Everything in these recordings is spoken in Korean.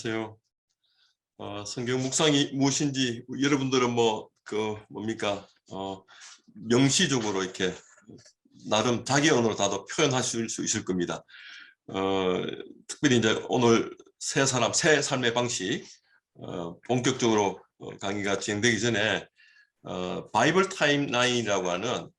안녕하세요. 성경 묵상이 무엇인지 여러분들은 뭡니까? 명시적으로 이렇게 나름 자기 언어로 다도 표현하실 수 있을 겁니다. 특별히 이제 오늘 새 삶의 방식 본격적으로 강의가 진행되기 전에 바이블 타임라인이라고 하는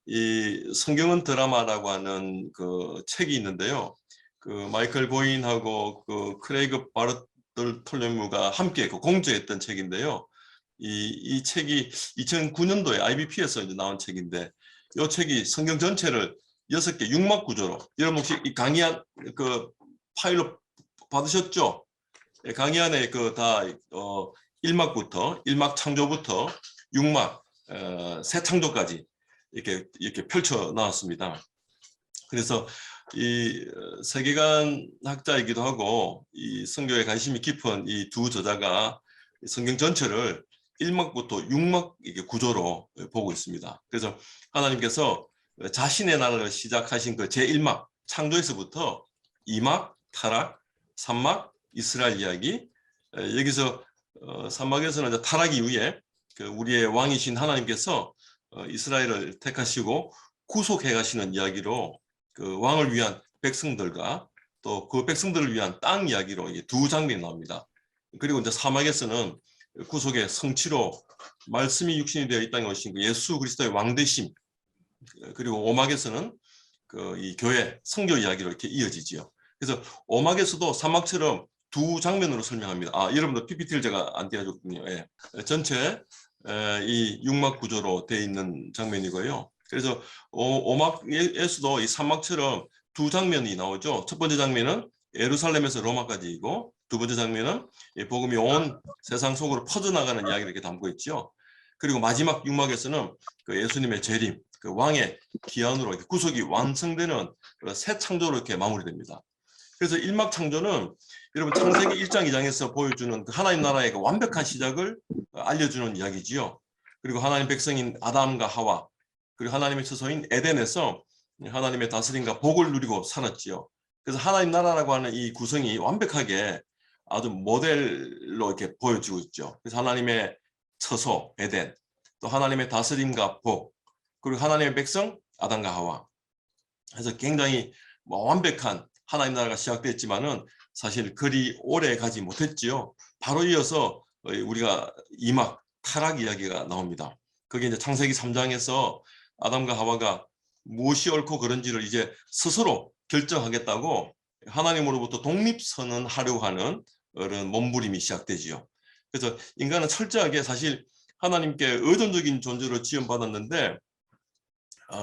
이 성경은 드라마라고 하는 그 책이 있는데요. 그 마이클 보인하고 그 크레이그 바르톨메우가 함께 그 공저했던 책인데요. 이 책이 2009년도에 IBP에서 이제 나온 책인데, 이 책이 성경 전체를 6개 6막 구조로, 여러분 혹시 이 강의한 그 파일로 받으셨죠? 강의 안에 그 다 1막부터 창조부터 6막 새 창조까지 이렇게 펼쳐 나왔습니다. 그래서 이 세계관 학자이기도 하고 이 성경에 관심이 깊은 이 두 저자가 성경 전체를 1막부터 6막 구조로 보고 있습니다. 그래서 하나님께서 자신의 나라를 시작하신 그 제1막 창조에서부터 2막 타락, 3막 이스라엘 이야기, 여기서 3막에서는 이제 타락 이후에 그 우리의 왕이신 하나님께서 이스라엘을 택하시고 구속해 가시는 이야기로 그 왕을 위한 백성들과 또 그 백성들을 위한 땅 이야기로 두 장면이 나옵니다. 그리고 이제 사막에서는 구속의 성취로 말씀이 육신이 되어 이 땅에 오신 예수 그리스도의 왕되심, 그리고 오막에서는 그 이 교회 성교 이야기로 이렇게 이어지지요. 그래서 오막에서도 사막처럼 두 장면으로 설명합니다. 여러분들 PPT를 제가 안 띄워줬군요. 예. 전체 이 6막 구조로 되어 있는 장면이고요. 그래서 오막에서도 이 삼막처럼 두 장면이 나오죠. 첫 번째 장면은 예루살렘에서 로마까지이고, 두 번째 장면은 복음이 온 세상 속으로 퍼져나가는 이야기를 이렇게 담고 있죠. 그리고 마지막 6막에서는 그 예수님의 재림, 그 왕의 기한으로 이렇게 구속이 완성되는 새 창조로 이렇게 마무리됩니다. 그래서 1막 창조는 여러분 창세기 1장 2장에서 보여주는 그 하나님 나라의 그 완벽한 시작을 알려주는 이야기지요. 그리고 하나님 백성인 아담과 하와, 그리고 하나님의 처소인 에덴에서 하나님의 다스림과 복을 누리고 살았지요. 그래서 하나님 나라라고 하는 이 구성이 완벽하게 아주 모델로 이렇게 보여지고 있죠. 그래서 하나님의 처소 에덴, 또 하나님의 다스림과 복, 그리고 하나님의 백성 아담과 하와. 그래서 굉장히 완벽한 하나님 나라가 시작됐지만은 사실 그리 오래 가지 못했지요. 바로 이어서 우리가 2막 타락 이야기가 나옵니다. 그게 이제 창세기 3장에서 아담과 하와가 무엇이 옳고 그른지를 이제 스스로 결정하겠다고 하나님으로부터 독립선언하려고 하는 그런 몸부림이 시작되지요. 그래서 인간은 철저하게 사실 하나님께 의존적인 존재로 지원받았는데,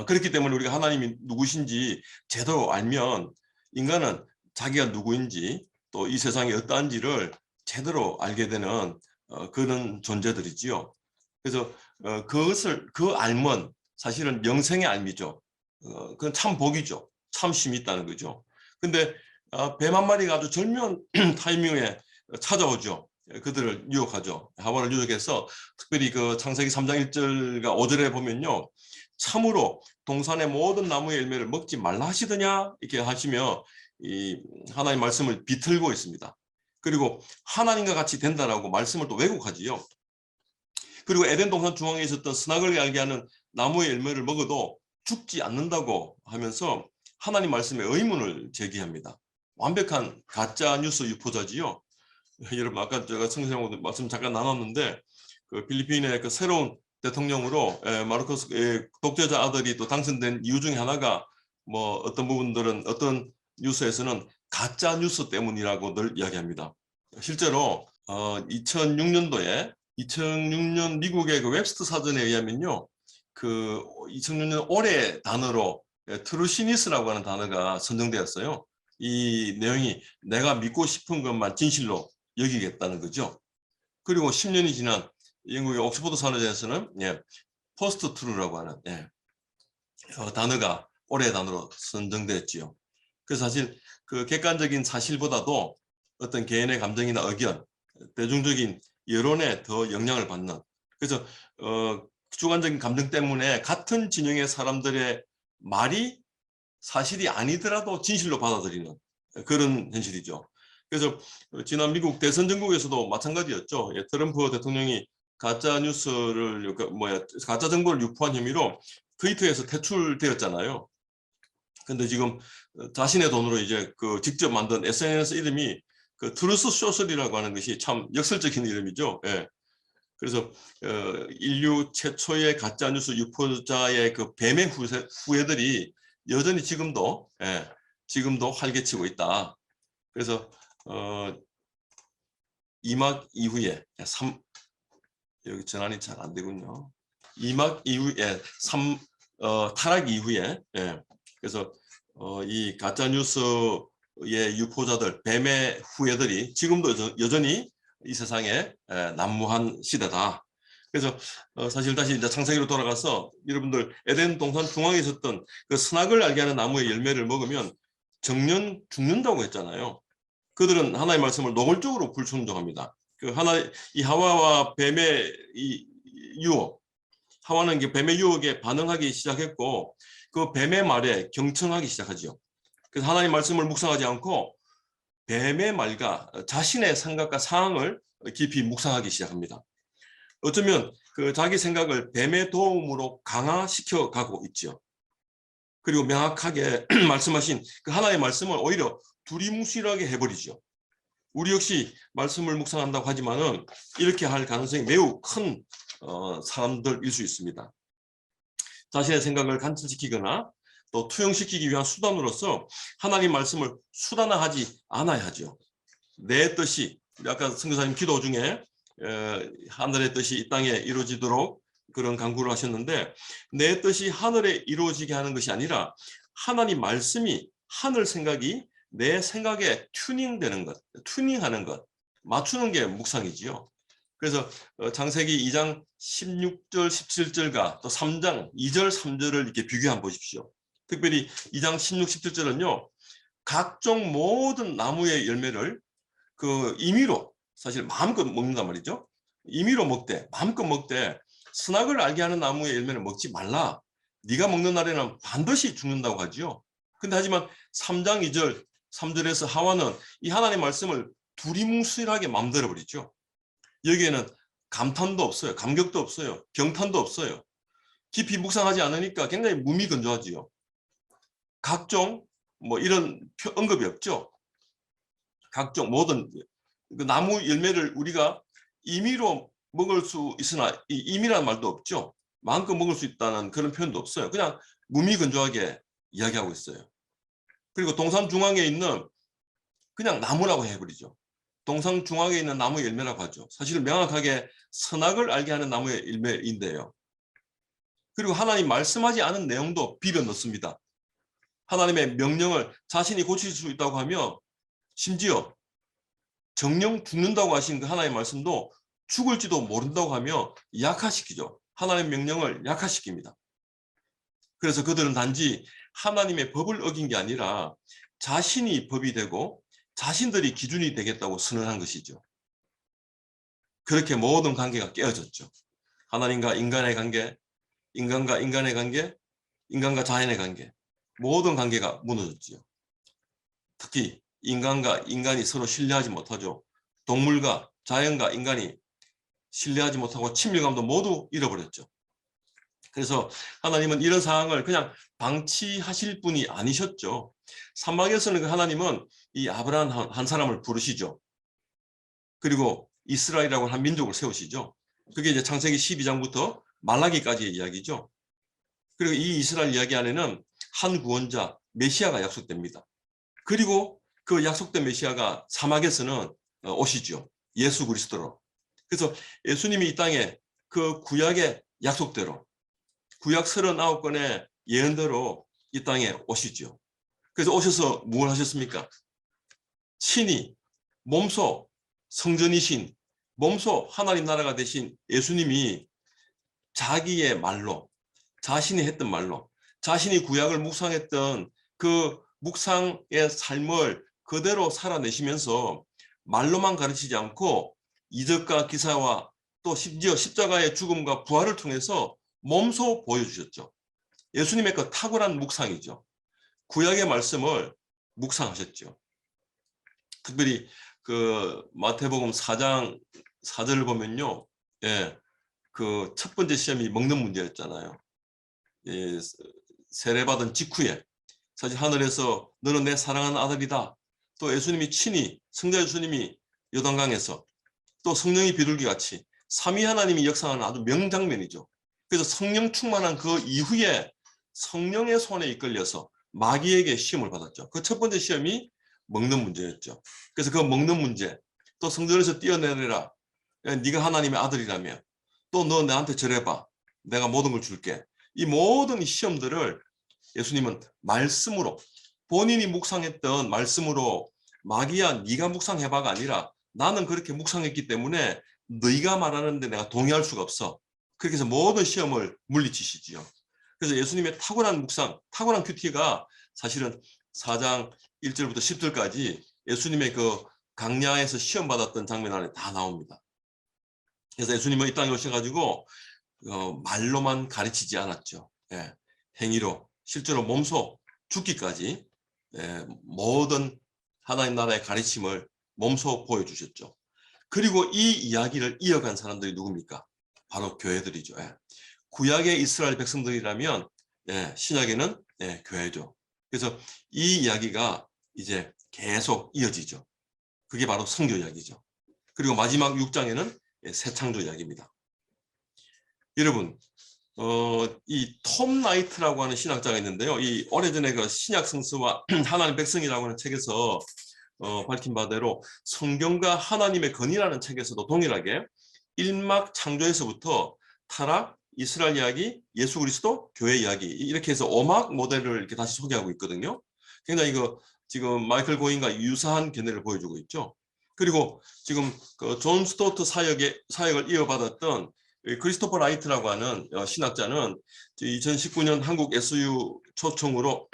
그렇기 때문에 우리가 하나님이 누구신지 제대로 알면 인간은 자기가 누구인지 또 이 세상이 어떠한지를 제대로 알게 되는 그런 존재들이지요. 그래서 그 알면 사실은 영생의 알미죠. 그건 참 복이죠. 참 힘이 있다는 거죠. 근데 뱀 한 마리가 아주 절묘한 타이밍에 찾아오죠. 그들을 유혹하죠. 하와를 유혹해서 특별히 그 창세기 3장 1절과 5절에 보면요, 참으로 동산의 모든 나무의 열매를 먹지 말라 하시더냐 이렇게 하시며 이 하나님 말씀을 비틀고 있습니다. 그리고 하나님과 같이 된다라고 말씀을 또 왜곡하지요. 그리고 에덴 동산 중앙에 있었던 선악을 알게 하는 나무의 열매를 먹어도 죽지 않는다고 하면서 하나님 말씀에 의문을 제기합니다. 완벽한 가짜 뉴스 유포자지요. 여러분 아까 제가 성경하고 말씀 잠깐 나눴는데 그 필리핀의 그 새로운 대통령으로 마르코스 독재자 아들이 또 당선된 이유 중에 하나가 뭐 어떤 부분들은 어떤 뉴스에서는 가짜 뉴스 때문이라고 늘 이야기합니다. 실제로 2006년 미국의 그 웹스터 사전에 의하면요, 그 2006년 올해 단어로 트루시니스라고 하는 단어가 선정되었어요. 이 내용이 내가 믿고 싶은 것만 진실로 여기겠다는 거죠. 그리고 10년이 지난 영국의 옥스퍼드 산업에서는 포스트 트루라고 하는 단어가 올해 단어로 선정됐지요. 그래서 사실 그 객관적인 사실보다도 어떤 개인의 감정이나 의견, 대중적인 여론에 더 영향을 받는, 그래서 주관적인 감정 때문에 같은 진영의 사람들의 말이 사실이 아니더라도 진실로 받아들이는 그런 현실이죠. 그래서 지난 미국 대선 전국에서도 마찬가지였죠. 예, 트럼프 대통령이 가짜 뉴스를 가짜 정보를 유포한 혐의로 트위터에서 퇴출되었잖아요. 근데 지금 자신의 돈으로 이제 그 직접 만든 SNS 이름이 그 트루스 소셜이라고 하는 것이 참 역설적인 이름이죠. 예. 그래서 인류 최초의 가짜 뉴스 유포자의 그 뱀의 후예들이 여전히 지금도 활개치고 있다. 그래서 2막 이후에 여기 전환이 잘 안 되군요. 2막 이후에 타락 이후에 그래서 이 가짜 뉴스의 유포자들, 뱀의 후예들이 지금도 여전히 이 세상에 난무한 시대다. 그래서 사실 다시 이제 창세기로 돌아가서 여러분들 에덴 동산 중앙에 있었던 그 선악을 알게 하는 나무의 열매를 먹으면 정년 죽는다고 했잖아요. 그들은 하나님의 말씀을 노골적으로 불순종합니다. 이 하와와 뱀의 이 유혹, 하와는 뱀의 유혹에 반응하기 시작했고 그 뱀의 말에 경청하기 시작하죠. 그래서 하나님 말씀을 묵상하지 않고 뱀의 말과 자신의 생각과 상황을 깊이 묵상하기 시작합니다. 어쩌면 그 자기 생각을 뱀의 도움으로 강화시켜 가고 있죠. 그리고 명확하게 말씀하신 그 하나님의 말씀을 오히려 두리뭉실하게 해버리죠. 우리 역시 말씀을 묵상한다고 하지만은 이렇게 할 가능성이 매우 큰 사람들일 수 있습니다. 자신의 생각을 관철시키거나 또 투영시키기 위한 수단으로서 하나님 말씀을 수단화하지 않아야 하죠. 내 뜻이 아까 선교사님 기도 중에 하늘의 뜻이 이 땅에 이루어지도록 그런 간구를 하셨는데 내 뜻이 하늘에 이루어지게 하는 것이 아니라 하나님 말씀이 하늘 생각이 내 생각에 튜닝되는 것, 튜닝하는 것, 맞추는 게 묵상이지요. 그래서 창세기 2장 16절, 17절과 또 3장 2절, 3절을 이렇게 비교해 보십시오. 특별히 2장 16, 17절은요. 각종 모든 나무의 열매를 그 임의로 사실 마음껏 먹는단 말이죠. 임의로 먹되 마음껏 먹되 선악을 알게 하는 나무의 열매는 먹지 말라. 네가 먹는 날에는 반드시 죽는다고 하죠. 근데 하지만 3장 2절 3절에서 하와는 이 하나님의 말씀을 두리뭉실하게 맘대로 버리죠. 여기에는 감탄도 없어요. 감격도 없어요. 경탄도 없어요. 깊이 묵상하지 않으니까 굉장히 무미건조하지요. 각종 이런 언급이 없죠. 각종 모든 그 나무 열매를 우리가 임의로 먹을 수 있으나 이 임의라는 말도 없죠. 마음껏 먹을 수 있다는 그런 표현도 없어요. 그냥 무미건조하게 이야기하고 있어요. 그리고 동산 중앙에 있는 그냥 나무라고 해버리죠. 동산 중앙에 있는 나무 열매라고 하죠. 사실 명확하게 선악을 알게 하는 나무의 열매인데요. 그리고 하나님 말씀하지 않은 내용도 비벼 넣습니다. 하나님의 명령을 자신이 고칠 수 있다고 하며 심지어 정령 죽는다고 하신 그 하나님의 말씀도 죽을지도 모른다고 하며 약화시키죠. 하나님의 명령을 약화시킵니다. 그래서 그들은 단지 하나님의 법을 어긴 게 아니라 자신이 법이 되고 자신들이 기준이 되겠다고 선언한 것이죠. 그렇게 모든 관계가 깨어졌죠. 하나님과 인간의 관계, 인간과 인간의 관계, 인간과 자연의 관계, 모든 관계가 무너졌지요. 특히 인간과 인간이 서로 신뢰하지 못하죠. 동물과 자연과 인간이 신뢰하지 못하고 친밀감도 모두 잃어버렸죠. 그래서 하나님은 이런 상황을 그냥 방치하실 분이 아니셨죠. 사막에서는 하나님은 이 아브라함 한 사람을 부르시죠. 그리고 이스라엘이라고 한 민족을 세우시죠. 그게 이제 창세기 12장부터 말라기까지의 이야기죠. 그리고 이 이스라엘 이야기 안에는 한 구원자 메시아가 약속됩니다. 그리고 그 약속된 메시아가 사막에서는 오시죠. 예수 그리스도로. 그래서 예수님이 이 땅에 그 구약의 약속대로 구약 39권의 예언대로 이 땅에 오시죠. 그래서 오셔서 무엇을 하셨습니까? 친히 몸소 성전이신 몸소 하나님 나라가 되신 예수님이 자기의 말로 자신이 했던 말로 자신이 구약을 묵상했던 그 묵상의 삶을 그대로 살아내시면서 말로만 가르치지 않고 이적과 기사와 또 심지어 십자가의 죽음과 부활을 통해서 몸소 보여주셨죠. 예수님의 그 탁월한 묵상이죠. 구약의 말씀을 묵상하셨죠. 특별히 그 마태복음 4장 4절을 보면요. 예. 그 첫 번째 시험이 먹는 문제였잖아요. 예, 세례받은 직후에 사실 하늘에서 너는 내 사랑하는 아들이다. 또 예수님이 친히 성자 예수님이 요단강에서 또 성령이 비둘기 같이 삼위 하나님이 역사하는 아주 명장면이죠. 그래서 성령 충만한 그 이후에 성령의 손에 이끌려서 마귀에게 시험을 받았죠. 그 첫 번째 시험이 먹는 문제였죠. 그래서 그 먹는 문제, 또 성전에서 뛰어내려라. 네가 하나님의 아들이라며. 또 너 나한테 절해봐. 내가 모든 걸 줄게. 이 모든 시험들을 예수님은 말씀으로, 본인이 묵상했던 말씀으로 마귀야 네가 묵상해봐가 아니라 나는 그렇게 묵상했기 때문에 너희가 말하는데 내가 동의할 수가 없어. 그렇게 해서 모든 시험을 물리치시지요. 그래서 예수님의 탁월한 묵상, 탁월한 큐티가 사실은 4장 1절부터 10절까지 예수님의 그 강야에서 시험 받았던 장면 안에 다 나옵니다. 그래서 예수님은 이 땅에 오셔가지고 말로만 가르치지 않았죠. 예, 행위로 실제로 몸소 죽기까지 모든 하나님 나라의 가르침을 몸소 보여주셨죠. 그리고 이 이야기를 이어간 사람들이 누굽니까? 바로 교회들이죠. 예. 구약의 이스라엘 백성들이라면 신약에는 교회죠. 그래서 이 이야기가 이제 계속 이어지죠. 그게 바로 성교 이야기죠. 그리고 마지막 6장에는 새 창조 이야기입니다. 여러분, 이 톰 라이트라고 하는 신학자가 있는데요. 이 오래전에 그 신약 성서와 하나님 백성이라고 하는 책에서 밝힌 바대로 성경과 하나님의 건이라는 책에서도 동일하게 1막 창조에서부터 타락, 이스라엘 이야기, 예수 그리스도, 교회 이야기 이렇게 해서 5막 모델을 이렇게 다시 소개하고 있거든요. 굉장히 이거 지금 마이클 고인과 유사한 견해를 보여주고 있죠. 그리고 지금 그 존 스토트 사역을 이어받았던 크리스토퍼 라이트라고 하는 신학자는 2019년 한국 SU 초청으로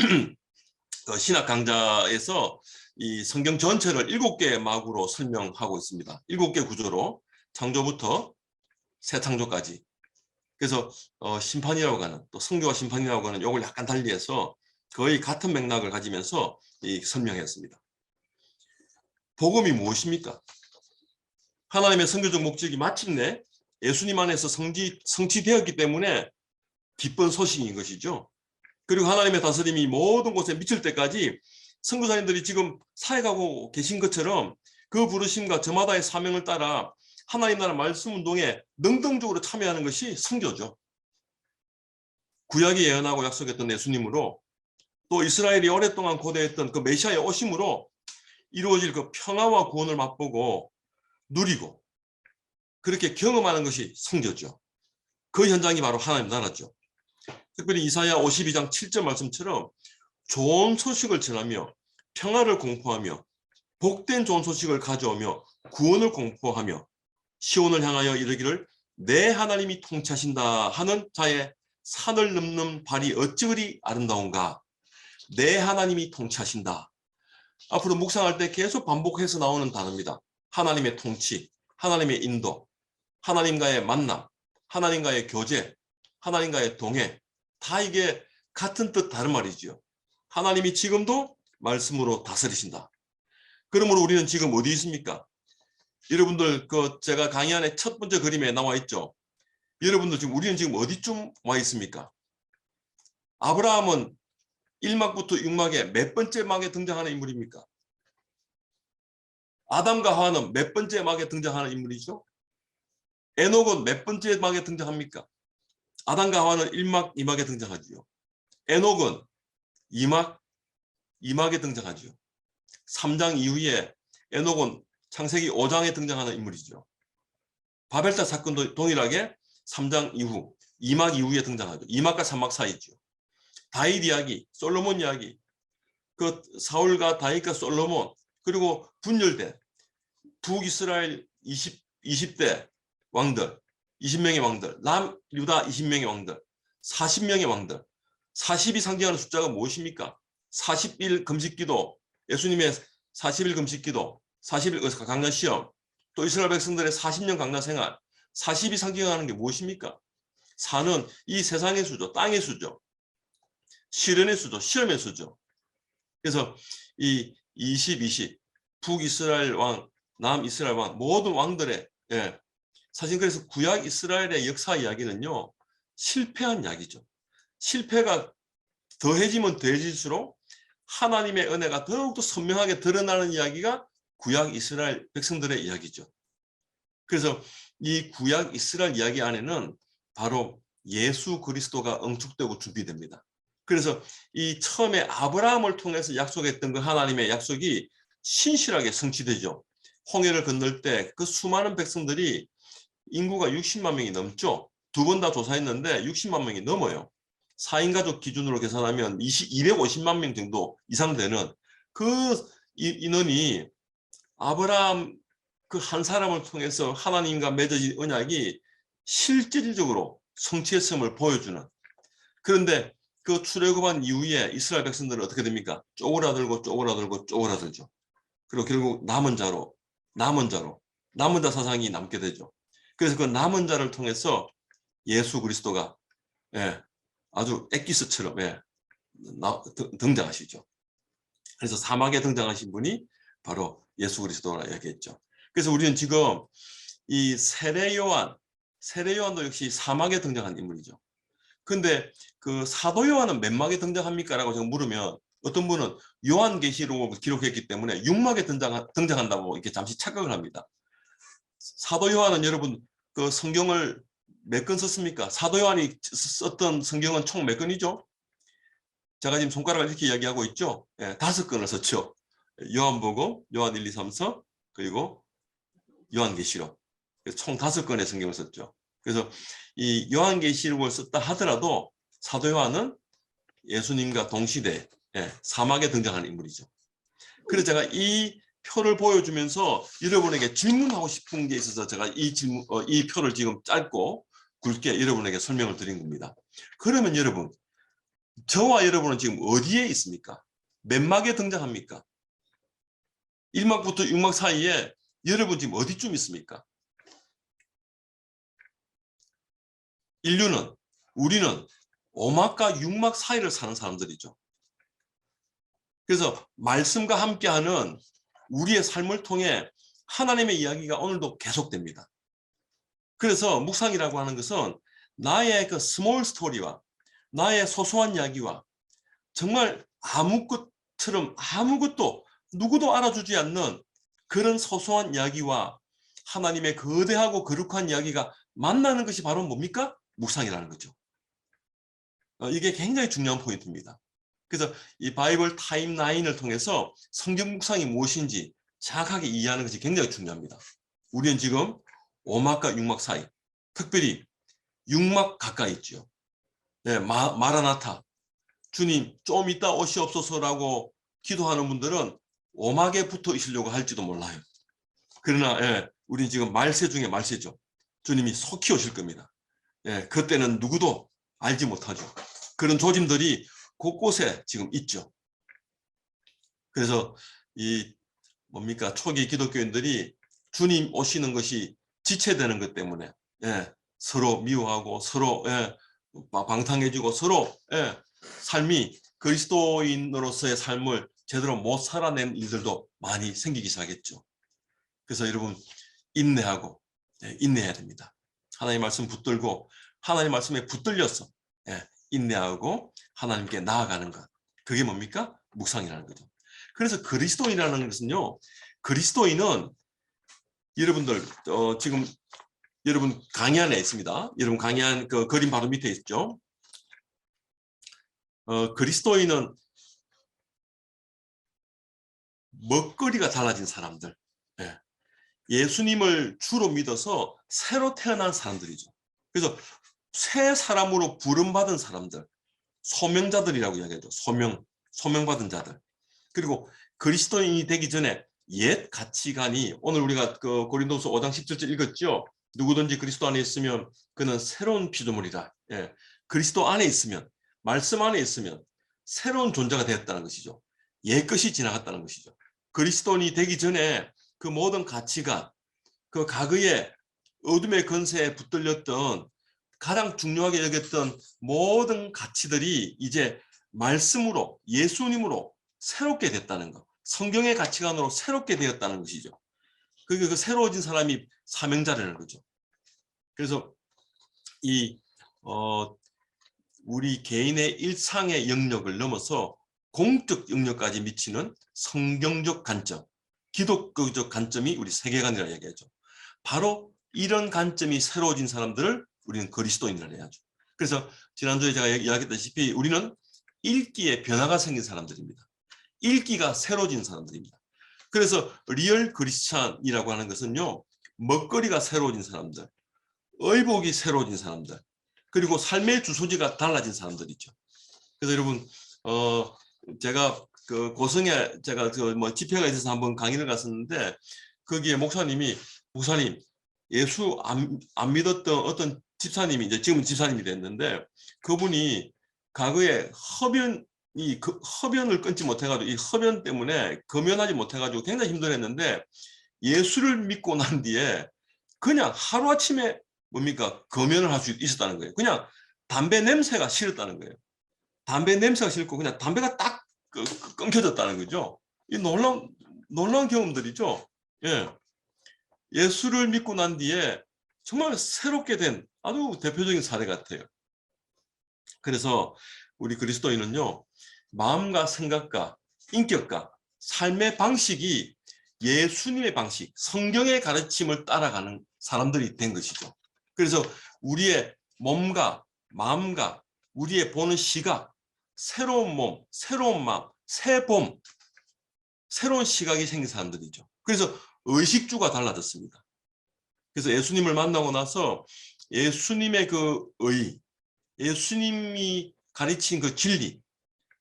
신학 강좌에서 이 성경 전체를 7개의 막으로 설명하고 있습니다. 7개 구조로 창조부터 새 창조까지. 그래서 심판이라고 하는 또 성교와 심판이라고 하는 요걸 약간 달리해서 거의 같은 맥락을 가지면서 설명했습니다. 복음이 무엇입니까? 하나님의 선교적 목적이 마침내 예수님 안에서 성취되었기 때문에 기쁜 소식인 것이죠. 그리고 하나님의 다스림이 모든 곳에 미칠 때까지 선교사님들이 지금 사역하고 계신 것처럼 그 부르심과 저마다의 사명을 따라 하나님 나라 말씀 운동에 능동적으로 참여하는 것이 선교죠. 구약이 예언하고 약속했던 예수님으로 또 이스라엘이 오랫동안 고대했던 그 메시아의 오심으로 이루어질 그 평화와 구원을 맛보고 누리고 그렇게 경험하는 것이 선교죠. 그 현장이 바로 하나님 나라죠. 특별히 이사야 52장 7절 말씀처럼 좋은 소식을 전하며 평화를 공포하며 복된 좋은 소식을 가져오며 구원을 공포하며 시온을 향하여 이르기를 내 하나님이 통치하신다 하는 자의 산을 넘는 발이 어찌 그리 아름다운가. 내 하나님이 통치하신다. 앞으로 묵상할 때 계속 반복해서 나오는 단어입니다. 하나님의 통치, 하나님의 인도, 하나님과의 만남, 하나님과의 교제, 하나님과의 동행, 다 이게 같은 뜻 다른 말이죠. 하나님이 지금도 말씀으로 다스리신다. 그러므로 우리는 지금 어디 있습니까? 여러분들 그 제가 강의안의 첫 번째 그림에 나와 있죠. 여러분들 지금 우리는 지금 어디쯤 와 있습니까? 아브라함은 1막부터 6막에 몇 번째 막에 등장하는 인물입니까? 아담과 하와는 몇 번째 막에 등장하는 인물이죠? 에녹은 몇 번째 막에 등장합니까? 아담과 하와는 1막, 2막에 등장하지요. 에녹은 2막에 등장하죠. 3장 이후에 에녹은 창세기 5장에 등장하는 인물이죠. 바벨탑 사건도 동일하게 3장 이후, 2막 이후에 등장하죠. 2막과 3막 사이죠. 다윗 이야기, 솔로몬 이야기, 그 사울과 다윗과 솔로몬, 그리고 분열된 북이스라엘 20대 왕들, 20명의 왕들, 남유다 20명의 왕들, 40명의 왕들, 40이 상징하는 숫자가 무엇입니까? 40일 금식기도, 예수님의 40일 금식기도, 40일 강난시험, 또 이스라엘 백성들의 40년 강난생활, 40이 상징하는 게 무엇입니까? 4는 이 세상의 수죠, 땅의 수죠, 시련의 수죠, 시험의 수죠. 그래서 이 20, 20, 북이스라엘 왕, 남이스라엘 왕, 모든 왕들의 사실 그래서 구약 이스라엘의 역사 이야기는요. 실패한 이야기죠. 실패가 더해지면 더해질수록 하나님의 은혜가 더욱더 선명하게 드러나는 이야기가 구약 이스라엘 백성들의 이야기죠. 그래서 이 구약 이스라엘 이야기 안에는 바로 예수 그리스도가 응축되고 준비됩니다. 그래서 이 처음에 아브라함을 통해서 약속했던 그 하나님의 약속이 신실하게 성취되죠. 홍해를 건널 때 그 수많은 백성들이 인구가 60만 명이 넘죠. 두 번 다 조사했는데 60만 명이 넘어요. 4인 가족 기준으로 계산하면 250만 명 정도 이상 되는 그 인원이 아브라함 그 한 사람을 통해서 하나님과 맺어진 언약이 실질적으로 성취했음을 보여주는. 그런데 그 출애굽한 이후에 이스라엘 백성들은 어떻게 됩니까? 쪼그라들고 쪼그라들고 쪼그라들죠. 그리고 결국 남은 자 사상이 남게 되죠. 그래서 그 남은 자를 통해서 예수 그리스도가 아주 엑기스처럼 등장하시죠. 그래서 사막에 등장하신 분이 바로 예수 그리스도라 얘기했죠. 그래서 우리는 지금 이 세례 요한도 역시 사막에 등장한 인물이죠. 근데 그 사도 요한은 몇 막에 등장합니까? 라고 제가 물으면 어떤 분은 요한계시록을 기록했기 때문에 6막에 등장한다고 이렇게 잠시 착각을 합니다. 사도 요한은 여러분 그 성경을 몇 권 썼습니까? 사도 요한이 썼던 성경은 총 몇 권이죠? 제가 지금 손가락을 이렇게 이야기하고 있죠? 5권을 썼죠. 요한복음, 요한 1, 2, 3, 4, 그리고 요한계시록. 총 5권의 성경을 썼죠. 그래서 이 요한계시록을 썼다 하더라도 사도 요한은 예수님과 동시대 사막에 등장하는 인물이죠. 그래서 제가 이 표를 보여주면서 여러분에게 질문하고 싶은 게 있어서 제가 이 표를 지금 짧고 굵게 여러분에게 설명을 드린 겁니다. 그러면 여러분, 저와 여러분은 지금 어디에 있습니까? 몇 막에 등장합니까? 1막부터 6막 사이에 여러분 지금 어디쯤 있습니까? 우리는 5막과 6막 사이를 사는 사람들이죠. 그래서 말씀과 함께하는 우리의 삶을 통해 하나님의 이야기가 오늘도 계속됩니다. 그래서 묵상이라고 하는 것은 나의 그 스몰 스토리와 나의 소소한 이야기와 정말 아무것도 누구도 알아주지 않는 그런 소소한 이야기와 하나님의 거대하고 거룩한 이야기가 만나는 것이 바로 뭡니까? 묵상이라는 거죠. 이게 굉장히 중요한 포인트입니다. 그래서 이 바이블 타임라인을 통해서 성경 묵상이 무엇인지 정확하게 이해하는 것이 굉장히 중요합니다. 우리는 지금 5막과 6막 사이, 특별히 6막 가까이 있죠. 마라나타, 주님 좀 이따 오시옵소서라고 기도하는 분들은 5막에 붙어 있으려고 할지도 몰라요. 그러나 우리는 지금 말세 중에 말세죠. 주님이 속히 오실 겁니다. 그때는 누구도 알지 못하죠. 그런 조짐들이 곳곳에 지금 있죠. 그래서 이 뭡니까 초기 기독교인들이 주님 오시는 것이 지체되는 것 때문에 서로 미워하고 서로 방탕해지고 서로 삶이 그리스도인으로서의 삶을 제대로 못 살아낸 일들도 많이 생기기 시작했죠. 그래서 여러분 인내해야 됩니다. 하나님 말씀 붙들고 하나님 말씀에 붙들려서 인내하고 하나님께 나아가는 것. 그게 뭡니까? 묵상이라는 거죠. 그래서 그리스도인이라는 것은요. 그리스도인은 여러분들 지금 여러분 강의 안에 있습니다. 여러분 강의한 그 그림 바로 밑에 있죠. 그리스도인은 먹거리가 달라진 사람들. 예수님을 주로 믿어서 새로 태어난 사람들이죠. 그래서 새 사람으로 부름받은 사람들, 소명자들이라고 이야기하죠. 소명받은 자들. 그리고 그리스도인이 되기 전에 옛 가치관이 오늘 우리가 그 고린도서 5장 17절 읽었죠. 누구든지 그리스도 안에 있으면 그는 새로운 피조물이다. 그리스도 안에 있으면 말씀 안에 있으면 새로운 존재가 되었다는 것이죠. 옛것이 지나갔다는 것이죠. 그리스도인이 되기 전에 그 모든 가치관, 그 과거의 어둠의 권세에 붙들렸던 가장 중요하게 여겼던 모든 가치들이 이제 말씀으로 예수님으로 새롭게 됐다는 것, 성경의 가치관으로 새롭게 되었다는 것이죠. 그게 그 새로워진 사람이 사명자라는 거죠. 그래서 이 우리 개인의 일상의 영역을 넘어서 공적 영역까지 미치는 성경적 관점, 기독교적 관점이 우리 세계관이라고 얘기하죠. 바로 이런 관점이 새로워진 사람들을 우리는 그리스도인이라고 해야죠. 그래서 지난주에 제가 이야기했다시피 우리는 읽기에 변화가 생긴 사람들입니다. 읽기가 새로워진 사람들입니다. 그래서 리얼 크리스찬이라고 하는 것은요, 먹거리가 새로워진 사람들, 의복이 새로워진 사람들, 그리고 삶의 주소지가 달라진 사람들이죠. 그래서 여러분, 제가 그 고성에 제가 그 뭐 집회가 있어서 한번 강의를 갔었는데, 거기에 목사님 예수 안 믿었던 어떤 집사님이 이제 지금 집사님이 됐는데, 그분이 과거에 흡연을 끊지 못해가지고 이 흡연 때문에 금연하지 못해가지고 굉장히 힘들었는데, 예수를 믿고 난 뒤에 그냥 하루아침에 뭡니까? 금연을 할 수 있었다는 거예요. 그냥 담배 냄새가 싫었다는 거예요. 담배 냄새가 싫고 그냥 담배가 딱 끊겨졌다는 거죠. 이 놀라운 경험들이죠. 예. 예수를 믿고 난 뒤에 정말 새롭게 된 아주 대표적인 사례 같아요. 그래서 우리 그리스도인은요, 마음과 생각과 인격과 삶의 방식이 예수님의 방식, 성경의 가르침을 따라가는 사람들이 된 것이죠. 그래서 우리의 몸과 마음과 우리의 보는 시각, 새로운 몸, 새로운 마음, 새 봄, 새로운 시각이 생긴 사람들이죠. 그래서 의식주가 달라졌습니다. 그래서 예수님을 만나고 나서 예수님의 그 의, 예수님이 가르친 그 진리,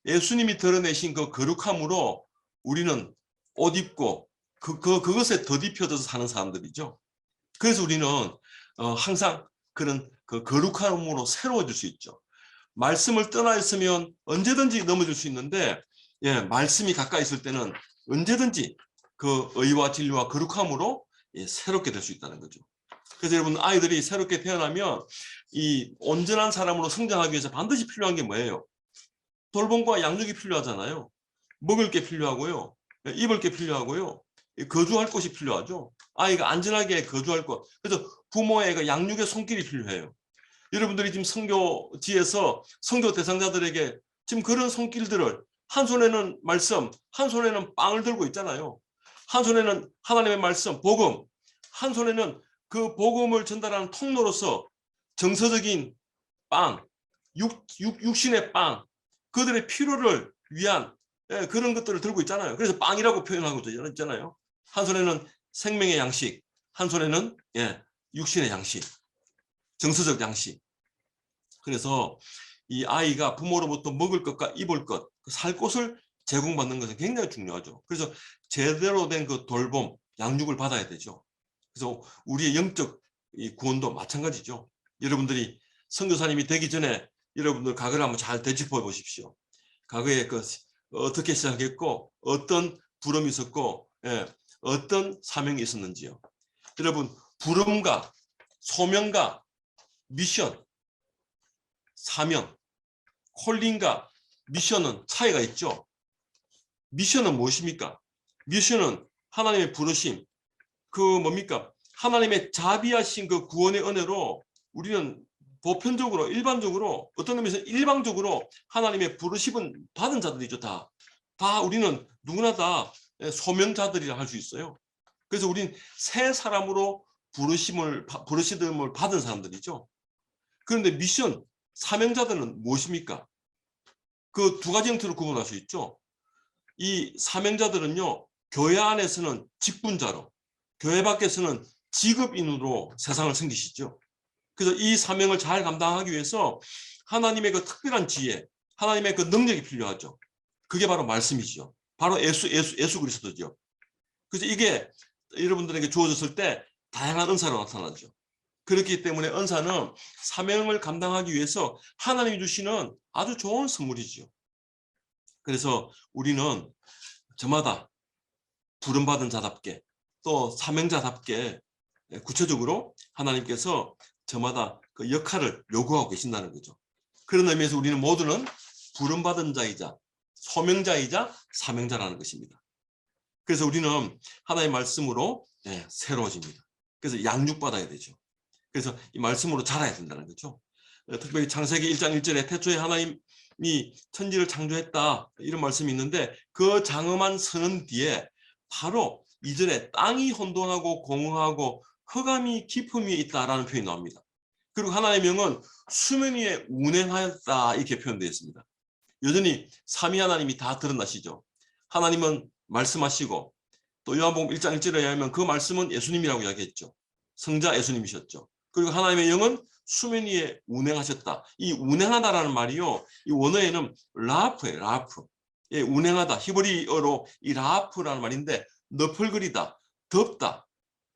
예수님이 드러내신 그 거룩함으로 우리는 옷 입고 그것에 덧입혀져서 사는 사람들이죠. 그래서 우리는 항상 그런 그 거룩함으로 새로워질 수 있죠. 말씀을 떠나 있으면 언제든지 넘어질 수 있는데, 예, 말씀이 가까이 있을 때는 언제든지 그 의와 진리와 거룩함으로 새롭게 될 수 있다는 거죠. 그래서 여러분, 아이들이 새롭게 태어나면 이 온전한 사람으로 성장하기 위해서 반드시 필요한 게 뭐예요? 돌봄과 양육이 필요하잖아요. 먹을 게 필요하고요, 입을 게 필요하고요, 거주할 곳이 필요하죠. 아이가 안전하게 거주할 것. 그래서 부모의 그 양육의 손길이 필요해요. 여러분들이 지금 선교지에서 선교 대상자들에게 지금 그런 손길들을, 한 손에는 말씀, 한 손에는 빵을 들고 있잖아요. 한 손에는 하나님의 말씀, 복음, 한 손에는 그 복음을 전달하는 통로로서 정서적인 빵, 육신의 빵, 그들의 필요를 위한 그런 것들을 들고 있잖아요. 그래서 빵이라고 표현하고 있잖아요. 한 손에는 생명의 양식, 한 손에는 육신의 양식, 정서적 양식. 그래서 이 아이가 부모로부터 먹을 것과 입을 것, 살 곳을 제공받는 것은 굉장히 중요하죠. 그래서 제대로 된 그 돌봄, 양육을 받아야 되죠. 그래서 우리의 영적 구원도 마찬가지죠. 여러분들이 선교사님이 되기 전에 여러분들 과거를 한번 잘 되짚어 보십시오. 과거에 어떻게 시작했고, 어떤 부름이 있었고, 어떤 사명이 있었는지요. 여러분, 부름과 소명과 미션, 사명, 콜링과 미션은 차이가 있죠. 미션은 무엇입니까? 미션은 하나님의 부르심, 뭡니까? 하나님의 자비하신 그 구원의 은혜로 우리는 보편적으로, 일반적으로, 어떤 의미에서 일방적으로 하나님의 부르심은 받은 자들이죠. 다 우리는 누구나 다 소명자들이라 할 수 있어요. 그래서 우리는 새 사람으로 부르심을 받은 사람들이죠. 그런데 미션, 사명자들은 무엇입니까? 그 두 가지 형태로 구분할 수 있죠. 이 사명자들은요, 교회 안에서는 직분자로, 교회 밖에서는 직업인으로 세상을 섬기시죠. 그래서 이 사명을 잘 감당하기 위해서 하나님의 그 특별한 지혜, 하나님의 그 능력이 필요하죠. 그게 바로 말씀이죠. 바로 예수 그리스도죠. 그래서 이게 여러분들에게 주어졌을 때 다양한 은사로 나타나죠. 그렇기 때문에 은사는 사명을 감당하기 위해서 하나님이 주시는 아주 좋은 선물이죠. 그래서 우리는 저마다 부름받은 자답게, 또 사명자답게 구체적으로 하나님께서 저마다 그 역할을 요구하고 계신다는 거죠. 그런 의미에서 우리는 모두는 부름받은 자이자 소명자이자 사명자라는 것입니다. 그래서 우리는 하나님의 말씀으로 새로워집니다. 그래서 양육받아야 되죠. 그래서 이 말씀으로 자라야 된다는 거죠. 특별히 창세기 1장 1절에 태초에 하나님이 천지를 창조했다 이런 말씀이 있는데 그 장엄한 선언 뒤에 바로 이전에 땅이 혼돈하고 공허하고 흑암이 깊음 위에 있다라는 표현이 나옵니다. 그리고 하나님의 영은 수면 위에 운행하였다 이렇게 표현되어 있습니다. 여전히 삼위 하나님이 다 드러나시죠. 하나님은 말씀하시고 또 요한복음 1장 1절에 의하면 그 말씀은 예수님이라고 이야기했죠. 성자 예수님이셨죠. 그리고 하나님의 영은 수면 위에 운행하셨다. 이 운행하다라는 말이요. 이 원어에는 라프예요. 라프. 예, 운행하다. 히브리어로 이 라프라는 말인데 너풀거리다. 덥다.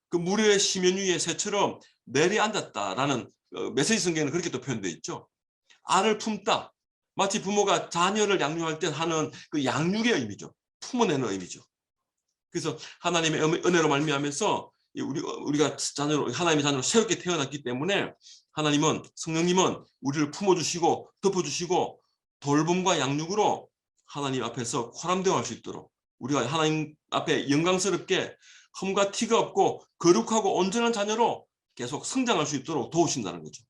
그 물의 심연 위에 새처럼 내려앉았다라는 메시지 성경에는 그렇게 또 표현되어 있죠. 알을 품다. 마치 부모가 자녀를 양육할 때 하는 그 양육의 의미죠. 품어내는 의미죠. 그래서 하나님의 은혜로 말미암아서 우리가 하나님의 자녀로 새롭게 태어났기 때문에 하나님은 성령님은 우리를 품어주시고 덮어주시고 돌봄과 양육으로 하나님 앞에서 호람대응할 수 있도록 우리가 하나님 앞에 영광스럽게 흠과 티가 없고 거룩하고 온전한 자녀로 계속 성장할 수 있도록 도우신다는 거죠.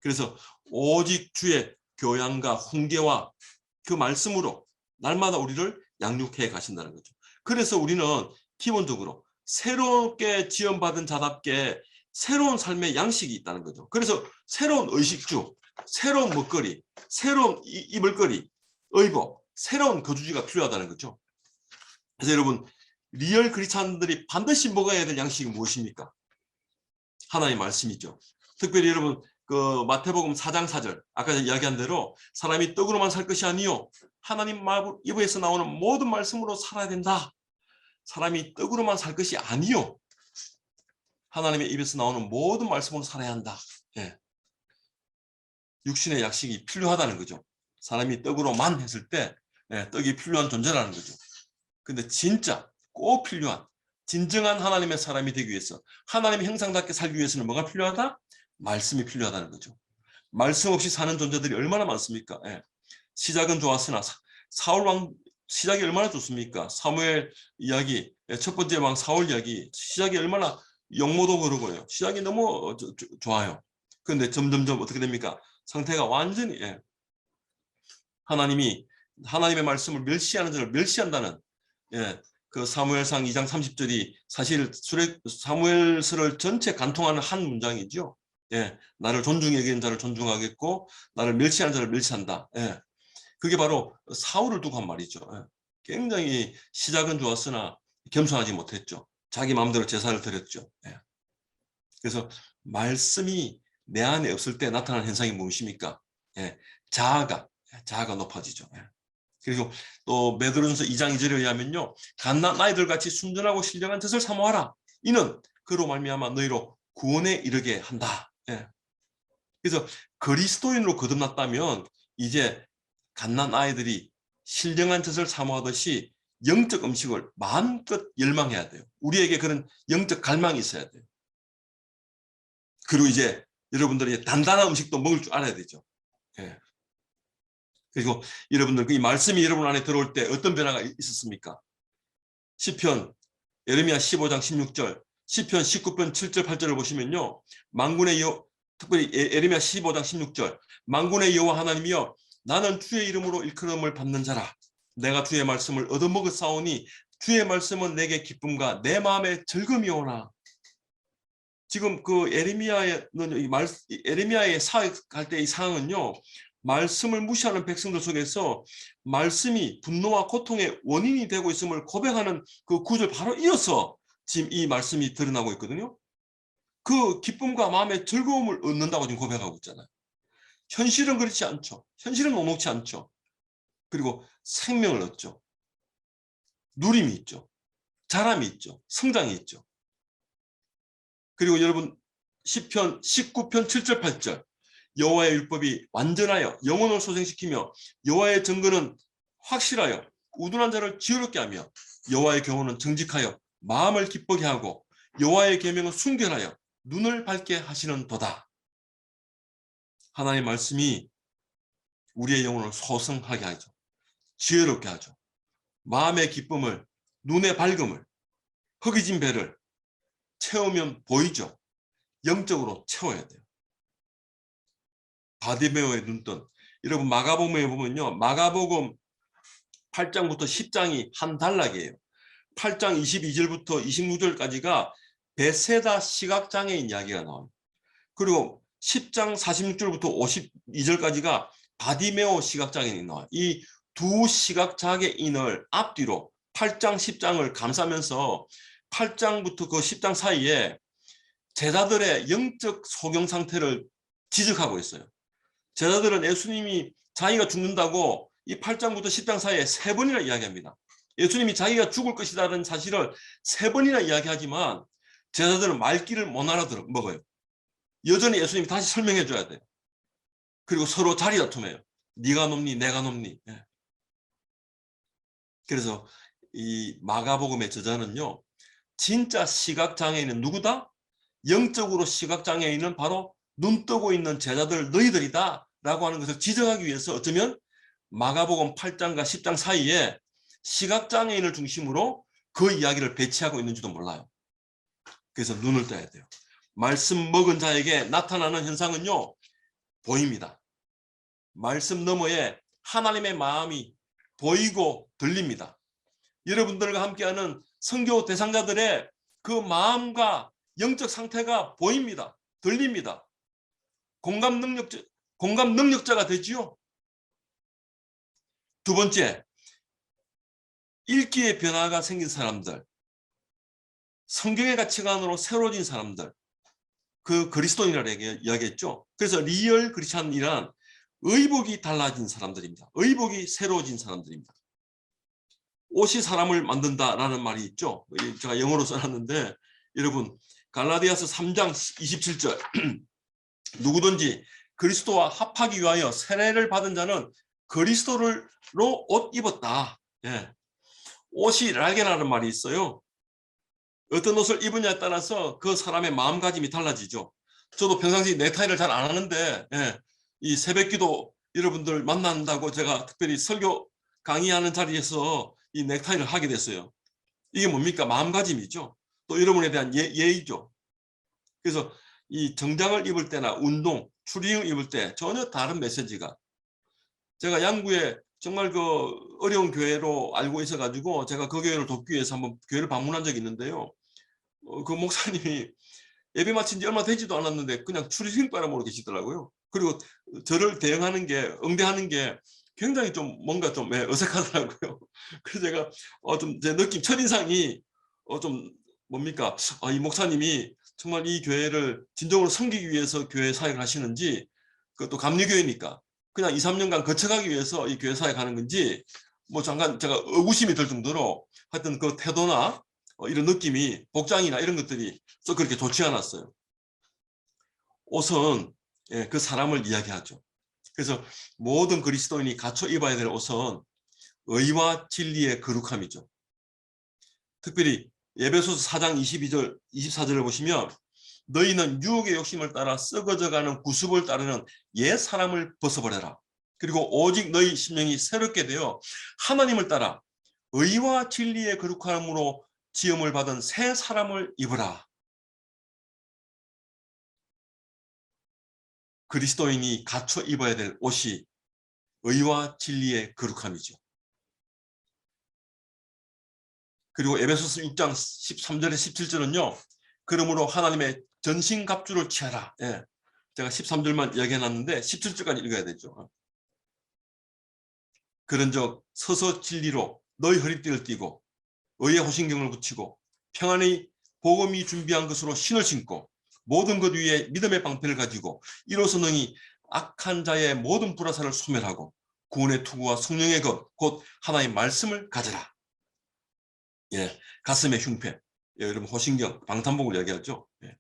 그래서 오직 주의 교양과 훈계와 그 말씀으로 날마다 우리를 양육해 가신다는 거죠. 그래서 우리는 기본적으로 새롭게 지원받은 자답게 새로운 삶의 양식이 있다는 거죠. 그래서 새로운 의식주, 새로운 먹거리, 새로운 입을거리, 의복, 새로운 거주지가 필요하다는 거죠. 그래서 여러분 리얼 크리스찬들이 반드시 먹어야 될 양식이 무엇입니까? 하나님의 말씀이죠. 특별히 여러분 그 마태복음 4장 4절 아까 이야기한 대로 사람이 떡으로만 살 것이 아니요 하나님 입에서 나오는 모든 말씀으로 살아야 된다. 사람이 떡으로만 살 것이 아니요 하나님의 입에서 나오는 모든 말씀으로 살아야 한다. 예. 육신의 약식이 필요하다는 거죠. 사람이 떡으로만 했을 때 떡이 필요한 존재라는 거죠. 근데 진짜 꼭 필요한 진정한 하나님의 사람이 되기 위해서 하나님의 형상답게 살기 위해서는 뭐가 필요하다? 말씀이 필요하다는 거죠. 말씀 없이 사는 존재들이 얼마나 많습니까? 예. 시작은 좋았으나 사울 왕 시작이 얼마나 좋습니까? 사무엘 이야기, 첫 번째 왕 사울 이야기 시작이 얼마나 영모도 그러고요. 시작이 너무 좋아요. 그런데 점점점 어떻게 됩니까? 상태가 완전히 하나님의 말씀을 멸시하는 자를 멸시한다는 그 사무엘상 2장 30절이 사실 사무엘서를 전체 간통하는 한 문장이죠. 나를 존중히 여기는 자를 존중하겠고 나를 멸시하는 자를 멸시한다. 그게 바로 사울을 두고 한 말이죠. 굉장히 시작은 좋았으나 겸손하지 못했죠. 자기 마음대로 제사를 드렸죠. 그래서 말씀이 내 안에 없을 때 나타나는 현상이 무엇입니까? 자아가 높아지죠. 그리고 또 베드로전서 2장 2절에 의하면요. 갓난 아이들 같이 순전하고 신령한 뜻을 사모하라. 이는 그로 말미암아 너희로 구원에 이르게 한다. 그래서 그리스도인으로 거듭났다면 이제 갓난 아이들이 신령한 뜻을 사모하듯이 영적 음식을 마음껏 열망해야 돼요. 우리에게 그런 영적 갈망이 있어야 돼요. 그리고 이제 여러분들이 단단한 음식도 먹을 줄 알아야 되죠. 그리고 여러분들 이 말씀이 여러분 안에 들어올 때 어떤 변화가 있었습니까? 시편 예레미야 15장 16절, 시편 19편 7절 8절을 보시면요. 특별히 예레미야 15장 16절 만군의 여호와 하나님이여 나는 주의 이름으로 일컬음을 받는 자라. 내가 주의 말씀을 얻어먹었사오니 주의 말씀은 내게 기쁨과 내 마음에 즐거움이오나. 지금 그 에레미야의 사역할 때 이 상황은요. 말씀을 무시하는 백성들 속에서 말씀이 분노와 고통의 원인이 되고 있음을 고백하는 그 구절 바로 이어서 지금 이 말씀이 드러나고 있거든요. 그 기쁨과 마음의 즐거움을 얻는다고 지금 고백하고 있잖아요. 현실은 그렇지 않죠. 현실은 녹록지 않죠. 그리고 생명을 얻죠. 누림이 있죠. 자람이 있죠. 성장이 있죠. 그리고 여러분 시편 19편 7절 8절 여호와의 율법이 완전하여 영혼을 소생시키며 여호와의 증거는 확실하여 우둔한 자를 지혜롭게 하며 여호와의 경호는 정직하여 마음을 기쁘게 하고 여호와의 계명은 순결하여 눈을 밝게 하시는 도다. 하나님의 말씀이 우리의 영혼을 소성하게 하죠. 지혜롭게 하죠. 마음의 기쁨을 눈의 밝음을, 허기진 배를 채우면 보이죠. 영적으로 채워야 돼요. 바디메오의 눈뜬. 여러분 마가복음에 보면요. 마가복음 8장부터 10장이 한 단락이에요. 8장 22절부터 26절까지가 베세다 시각장애인 이야기가 나와요. 그리고 10장 46절부터 52절까지가 바디메오 시각장애인이 나와요. 이 두 시각장애인을 앞뒤로 8장 10장을 감싸면서 8장부터 그 10장 사이에 제자들의 영적 소경 상태를 지적하고 있어요. 제자들은 예수님이 자기가 죽는다고 이 8장부터 10장 사이에 3번이나 이야기합니다. 예수님이 자기가 죽을 것이라는 사실을 3번이나 이야기하지만 제자들은 말귀를 못 알아들어 먹어요. 여전히 예수님이 다시 설명해 줘야 돼요. 그리고 서로 자리 다툼해요. 네가 높니 내가 높니. 예. 그래서 이 마가복음의 저자는요. 진짜 시각장애인은 누구다? 영적으로 시각장애인은 바로 눈 뜨고 있는 제자들 너희들이다 라고 하는 것을 지적하기 위해서 어쩌면 마가복음 8장과 10장 사이에 시각장애인을 중심으로 그 이야기를 배치하고 있는지도 몰라요. 그래서 눈을 떠야 돼요. 말씀 먹은 자에게 나타나는 현상은요. 보입니다. 말씀 너머에 하나님의 마음이 보이고 들립니다. 여러분들과 함께하는 선교 대상자들의 그 마음과 영적 상태가 보입니다. 들립니다. 공감 능력자가 되지요. 두 번째, 읽기의 변화가 생긴 사람들, 성경의 가치관으로 새로워진 사람들, 그 그리스도인이라고 이야기했죠. 그래서 리얼 크리스찬이란 의복이 달라진 사람들입니다. 의복이 새로워진 사람들입니다. 옷이 사람을 만든다라는 말이 있죠. 제가 영어로 써놨는데 여러분 갈라디아서 3장 27절 누구든지 그리스도와 합하기 위하여 세례를 받은 자는 그리스도로 옷 입었다. 예. 옷이 랄게라는 말이 있어요. 어떤 옷을 입으냐에 따라서 그 사람의 마음가짐이 달라지죠. 저도 평상시 넥타이를 잘 안 하는데 예. 이 새벽기도 여러분들 만난다고 제가 특별히 설교 강의하는 자리에서 이 넥타이를 하게 됐어요. 이게 뭡니까? 마음가짐이죠. 또 여러분에 대한 예의죠. 그래서 이 정장을 입을 때나 운동, 추리닝을 입을 때 전혀 다른 메시지가 제가 양구에 정말 그 어려운 교회로 알고 있어가지고 제가 그 교회를 돕기 위해서 한번 교회를 방문한 적이 있는데요. 그 목사님이 예배 마친 지 얼마 되지도 않았는데 그냥 추리닝 바람으로 계시더라고요. 그리고 저를 대응하는 게 응대하는 게 굉장히 좀 뭔가 좀 어색하더라고요. 그래서 제가 좀 제 느낌 첫인상이 좀 뭡니까? 이 목사님이 정말 이 교회를 진정으로 섬기기 위해서 교회 사역을 하시는지 그것도 감리교회니까 그냥 2, 3년간 거쳐가기 위해서 이 교회 사역하는 건지 뭐 잠깐 제가 의구심이 들 정도로 하여튼 그 태도나 이런 느낌이 복장이나 이런 것들이 썩 그렇게 좋지 않았어요. 옷은 그 사람을 이야기하죠. 그래서 모든 그리스도인이 갖춰 입어야 될 옷은 의와 진리의 거룩함이죠. 특별히 에베소서 4장 22절, 24절을 보시면 너희는 유혹의 욕심을 따라 썩어져가는 구습을 따르는 옛 사람을 벗어버려라. 그리고 오직 너희 심령이 새롭게 되어 하나님을 따라 의와 진리의 거룩함으로 지음을 받은 새 사람을 입으라. 그리스도인이 갖춰 입어야 될 옷이 의와 진리의 거룩함이죠. 그리고 에베소서 6장 13절에 17절은요. 그러므로 하나님의 전신갑주를 취하라. 예. 제가 13절만 이야기해놨는데 17절까지 읽어야 되죠. 그런즉 서서 진리로 너희 허리띠를 띠고 의의 호신경을 붙이고 평안의 복음이 준비한 것으로 신을 신고 모든 것 위에 믿음의 방패를 가지고 이로써 너희 악한 자의 모든 불화살을 소멸하고 구원의 투구와 성령의 것 곧 하나의 말씀을 가져라. 예, 가슴의 흉패. 예, 여러분 호신경, 방탄복을 이야기하죠. 예,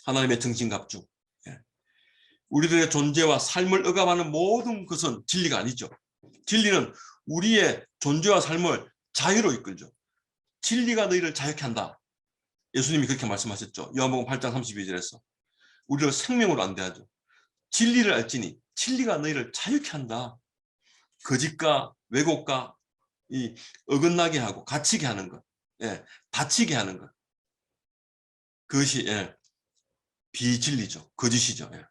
하나님의 정신갑주. 예. 우리들의 존재와 삶을 억압하는 모든 것은 진리가 아니죠. 진리는 우리의 존재와 삶을 자유로 이끌죠. 진리가 너희를 자유케 한다. 예수님이 그렇게 말씀하셨죠. 요한복음 8장 32절에서 우리를 생명으로 안대하죠. 진리를 알지니 진리가 너희를 자유케 한다. 거짓과 왜곡과 이 어긋나게 하고 갇히게 하는 것. 예, 다치게 하는 것. 그것이 예, 비진리죠. 거짓이죠. 예.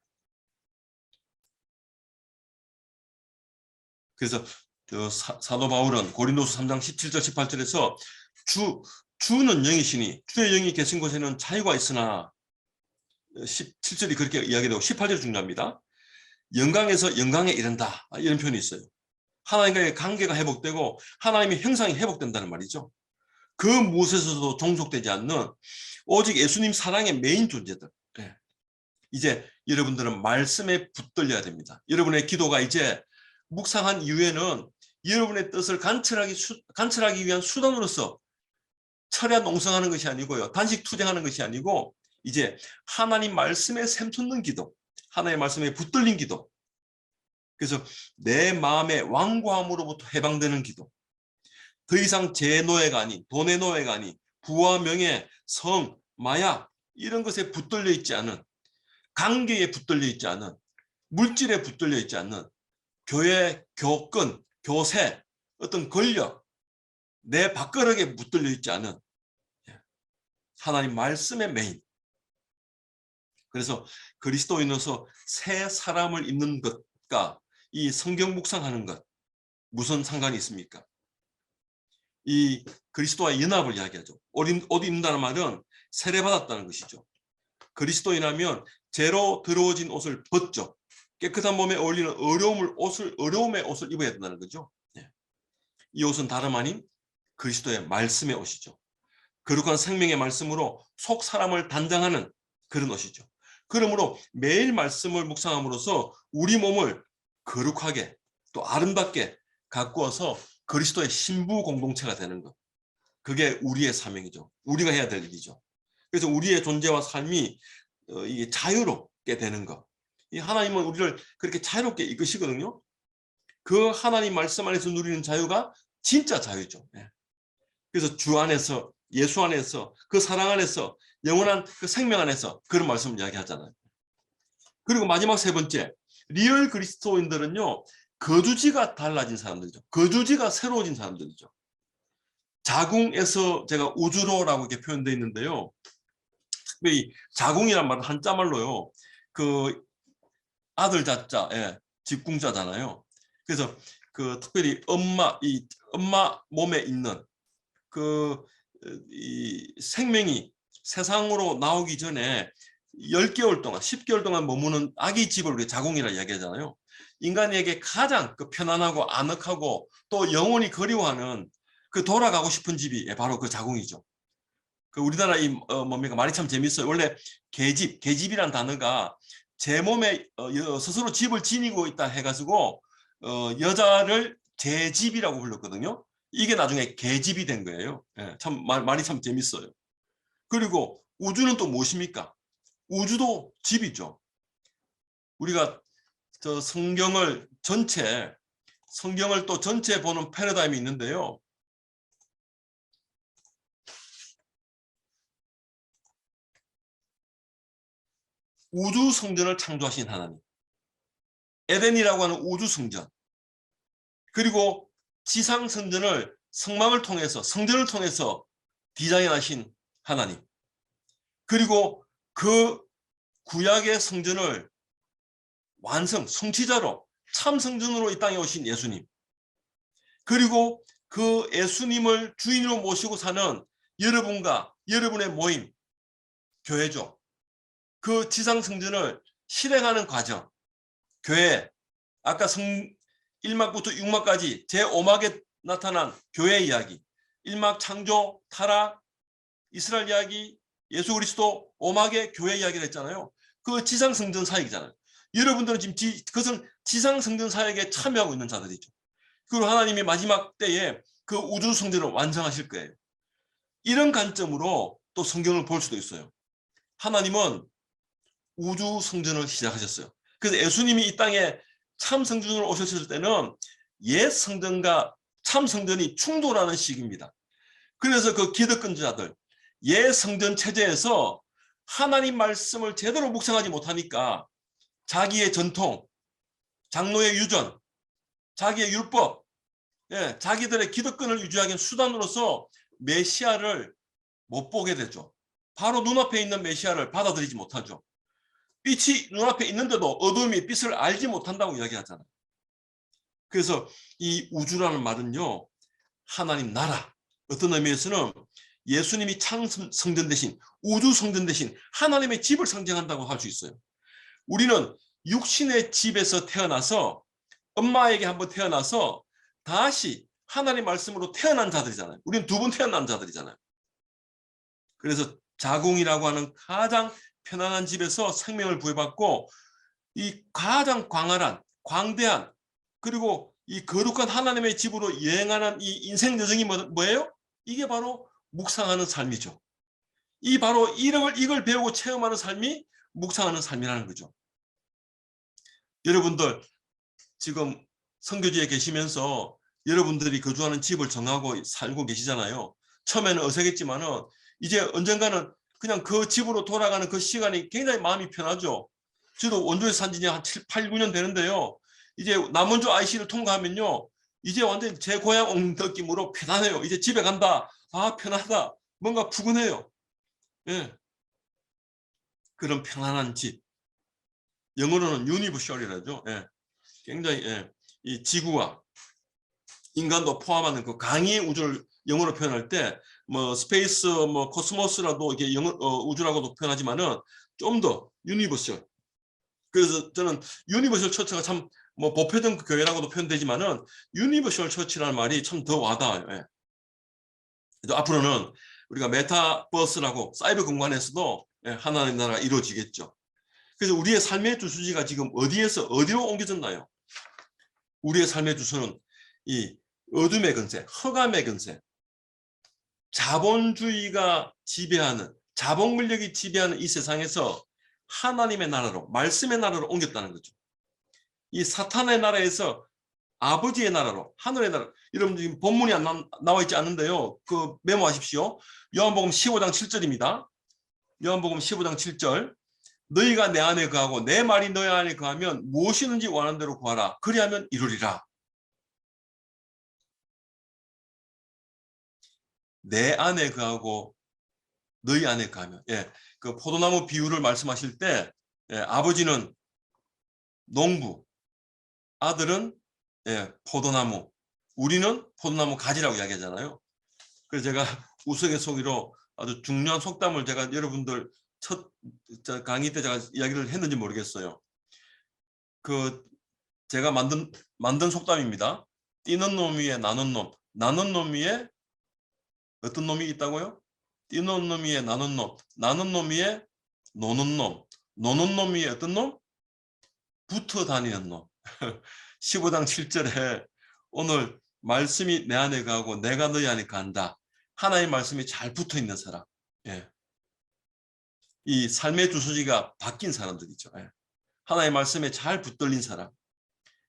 그래서 사도 바울은 고린도서 3장 17절 18절에서 주는 영이시니 주의 영이 계신 곳에는 자유가 있으나 17절이 그렇게 이야기되고 18절이 중요합니다. 영광에서 영광에 이른다. 이런 표현이 있어요. 하나님과의 관계가 회복되고 하나님의 형상이 회복된다는 말이죠. 그 무엇에서도 종속되지 않는 오직 예수님 사랑의 메인 존재들. 네. 이제 여러분들은 말씀에 붙들려야 됩니다. 여러분의 기도가 이제 묵상한 이후에는 여러분의 뜻을 관철하기 위한 수단으로서 철야 농성하는 것이 아니고요. 단식 투쟁하는 것이 아니고 이제 하나님 말씀에 샘솟는 기도, 하나님의 말씀에 붙들린 기도. 그래서 내 마음의 완고함으로부터 해방되는 기도. 더 이상 제 노예가 아닌, 돈의 노예가 아닌, 부와 명예, 성, 마약 이런 것에 붙들려 있지 않은, 관계에 붙들려 있지 않은, 물질에 붙들려 있지 않는, 교회, 교권, 교세, 어떤 권력, 내 밥그릇에 붙들려 있지 않은 하나님 말씀의 메인. 그래서 그리스도인으로서 새 사람을 입는 것과 이 성경 묵상하는 것 무슨 상관이 있습니까? 이 그리스도와의 연합을 이야기하죠. 옷 입는다는 말은 세례받았다는 것이죠. 그리스도인하면 죄로 더러워진 옷을 벗죠. 깨끗한 몸에 어울리는 어려움의 옷을 입어야 된다는 거죠. 이 옷은 다름 아닌 그리스도의 말씀의 옷이죠. 거룩한 생명의 말씀으로 속 사람을 단장하는 그런 옷이죠. 그러므로 매일 말씀을 묵상함으로써 우리 몸을 거룩하게 또 아름답게 가꾸어서 그리스도의 신부 공동체가 되는 것. 그게 우리의 사명이죠. 우리가 해야 될 일이죠. 그래서 우리의 존재와 삶이 이게 자유롭게 되는 것. 이 하나님은 우리를 그렇게 자유롭게 이끄시거든요. 그 하나님 말씀 안에서 누리는 자유가 진짜 자유죠. 그래서 주 안에서, 예수 안에서, 그 사랑 안에서, 영원한 그 생명 안에서 그런 말씀을 이야기하잖아요. 그리고 마지막 세 번째, 리얼 그리스도인들은요, 거주지가 달라진 사람들이죠. 거주지가 새로워진 사람들이죠. 자궁에서 제가 우주로라고 이렇게 표현되어 있는데요. 특별히 자궁이란 말은 한자말로요. 그 아들 자자, 예, 직궁자잖아요. 그래서 그 특별히 엄마 몸에 있는 이 생명이 세상으로 나오기 전에 10개월 동안, 10개월 동안 머무는 아기 집을 우리 자궁이라 이야기하잖아요. 인간에게 가장 편안하고 아늑하고 또 영원히 그리워하는 그 돌아가고 싶은 집이 바로 그 자궁이죠. 그 우리나라 뭡니까 말이 참 재밌어요. 원래 계집이란 단어가 제 몸에 스스로 집을 지니고 있다 해가지고 여자를 제 집이라고 불렀거든요. 이게 나중에 계집이 된 거예요. 참 말이 참 재밌어요. 그리고 우주는 또 무엇입니까? 우주도 집이죠. 우리가 성경을 또 전체 보는 패러다임이 있는데요. 우주 성전을 창조하신 하나님, 에덴이라고 하는 우주 성전, 그리고 지상 성전을 성막을 통해서, 성전을 통해서 디자인하신 하나님, 그리고 그 구약의 성전을 성취자로 참 성전으로 이 땅에 오신 예수님, 그리고 그 예수님을 주인으로 모시고 사는 여러분과 여러분의 모임, 교회죠. 그 지상 성전을 실행하는 과정, 교회, 아까 1막부터 6막까지 제5막에 나타난 교회 이야기, 1막 창조, 타락, 이스라엘 이야기, 예수 그리스도, 5막의 교회 이야기를 했잖아요. 그 지상 성전 사역이잖아요. 여러분들은 지금 그것은 지상 성전 사역에 참여하고 있는 자들이죠. 그리고 하나님이 마지막 때에 그 우주 성전을 완성하실 거예요. 이런 관점으로 또 성경을 볼 수도 있어요. 하나님은 우주 성전을 시작하셨어요. 그래서 예수님이 이 땅에 참 성전으로 오셨을 때는 옛 성전과 참 성전이 충돌하는 시기입니다. 그래서 그 기득권자들, 옛 성전 체제에서 하나님 말씀을 제대로 묵상하지 못하니까 자기의 전통, 장로의 유전, 자기의 율법, 자기들의 기득권을 유지하기 위한 수단으로서 메시아를 못 보게 되죠. 바로 눈앞에 있는 메시아를 받아들이지 못하죠. 빛이 눈앞에 있는데도 어둠이 빛을 알지 못한다고 이야기하잖아요. 그래서 이 우주라는 말은요, 하나님 나라, 어떤 의미에서는 예수님이 성전 대신, 우주 성전 대신 하나님의 집을 상징한다고 할 수 있어요. 우리는 육신의 집에서 태어나서 엄마에게 한번 태어나서 다시 하나님 말씀으로 태어난 자들이잖아요. 우리는 두 번 태어난 자들이잖아요. 그래서 자궁이라고 하는 가장 편안한 집에서 생명을 부여받고 이 가장 광활한, 광대한, 그리고 이 거룩한 하나님의 집으로 여행하는 이 인생 여정이 뭐예요? 이게 바로 묵상하는 삶이죠. 바로 이걸 배우고 체험하는 삶이 묵상하는 삶이라는 거죠. 여러분들 지금 선교지에 계시면서 여러분들이 거주하는 집을 정하고 살고 계시잖아요. 처음에는 어색했지만은 이제 언젠가는 그냥 그 집으로 돌아가는 그 시간이 굉장히 마음이 편하죠. 저도 원주에서 산 지 한 7, 8, 9년 되는데요. 이제 남원주 IC를 통과하면요. 이제 완전 제 고향 온 느낌으로 편안해요. 이제 집에 간다. 아, 편하다. 뭔가 푸근해요. 예. 그런 편안한 집. 영어로는 유니버셜이라죠. 예. 굉장히 이 지구와 인간도 포함하는 그 강의 우주를 영어로 표현할 때 뭐 스페이스 뭐 코스모스라도 이게 우주라고도 표현하지만은 좀 더 유니버셜. 그래서 저는 유니버셜 처치가 참 뭐 보편적 교회라고도 표현되지만은 유니버셜 처치라는 말이 참 더 와닿아요. 예. 앞으로는 우리가 메타버스라고 사이버 공간에서도 하나님 나라가 이루어지겠죠. 그래서 우리의 삶의 주소지가 지금 어디에서 어디로 옮겨졌나요? 우리의 삶의 주소는 이 어둠의 근세, 흑암의 근세, 자본주의가 지배하는, 자본 권력이 지배하는 이 세상에서 하나님의 나라로, 말씀의 나라로 옮겼다는 거죠. 이 사탄의 나라에서 아버지의 나라로, 하늘의 나라. 여러분 지금 본문이 나와 있지 않는데요. 그 메모하십시오. 요한복음 15장 7절입니다. 요한복음 15장 7절. 너희가 내 안에 거하고 내 말이 너희 안에 거하면 무엇이든지 원하는 대로 구하라. 그리하면 이루리라. 내 안에 거하고 너희 안에 거하면. 그 포도나무 비유를 말씀하실 때 아버지는 농부, 아들은 포도나무, 우리는 포도나무 가지라고 이야기하잖아요. 그래서 제가 우스갯소리로 아주 중요한 속담을 제가 여러분들 첫 강의 때 제가 이야기를 했는지 모르겠어요. 그 제가 만든 속담입니다. 뛰는 놈 위에 나는 놈, 나는 놈 위에 어떤 놈이 있다고요? 뛰는 놈 위에 나는 놈, 나는 놈 위에 노는 놈, 노는 놈 위에 어떤 놈? 붙어 다니는 놈. 15장 7절에 오늘 말씀이 내 안에 가고 내가 너희 안에 간다. 하나의 말씀이 잘 붙어 있는 사람. 이 삶의 주소지가 바뀐 사람들이죠. 하나의 말씀에 잘 붙들린 사람.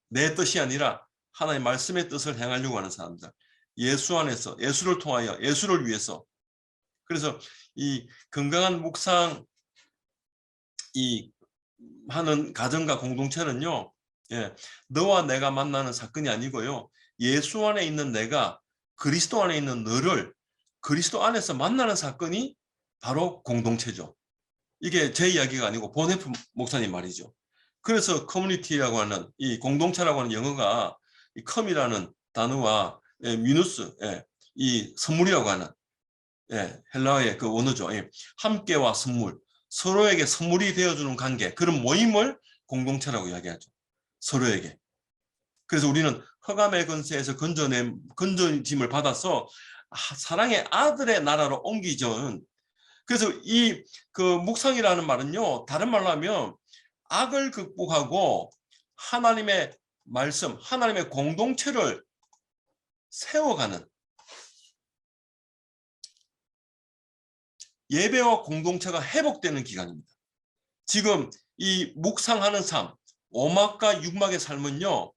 내 뜻이 아니라 하나의 말씀의 뜻을 행하려고 하는 사람들. 예수 안에서, 예수를 통하여, 예수를 위해서. 그래서 이 건강한 묵상 하는 가정과 공동체는요. 너와 내가 만나는 사건이 아니고요. 예수 안에 있는 내가 그리스도 안에 있는 너를 그리스도 안에서 만나는 사건이 바로 공동체죠. 이게 제 이야기가 아니고 보네프 목사님 말이죠. 그래서 커뮤니티라고 하는 이 공동체라고 하는 영어가 이 컴이라는 단어와 미누스, 이 선물이라고 하는 헬라어의 그 원어죠. 함께와 선물, 서로에게 선물이 되어주는 관계, 그런 모임을 공동체라고 이야기하죠. 서로에게. 그래서 우리는 흑암의 근세에서 건져짐을 받아서 사랑의 아들의 나라로 옮기죠. 그래서 이 그 묵상이라는 말은요, 다른 말로 하면 악을 극복하고 하나님의 말씀, 하나님의 공동체를 세워가는 예배와 공동체가 회복되는 기간입니다. 지금 이 묵상하는 삶, 오막과 육막의 삶은요,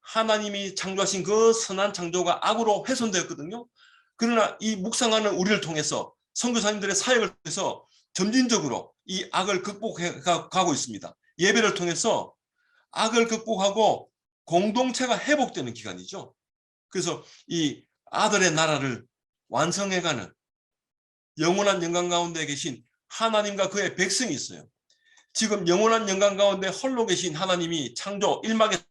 하나님이 창조하신 그 선한 창조가 악으로 훼손되었거든요. 그러나 이 묵상하는 우리를 통해서 선교사님들의 사역을 통해서 점진적으로 이 악을 극복해 가고 있습니다. 예배를 통해서 악을 극복하고 공동체가 회복되는 기간이죠. 그래서 이 아들의 나라를 완성해가는 영원한 영광 가운데 계신 하나님과 그의 백성이 있어요. 지금 영원한 영광 가운데 홀로 계신 하나님이 창조 1막에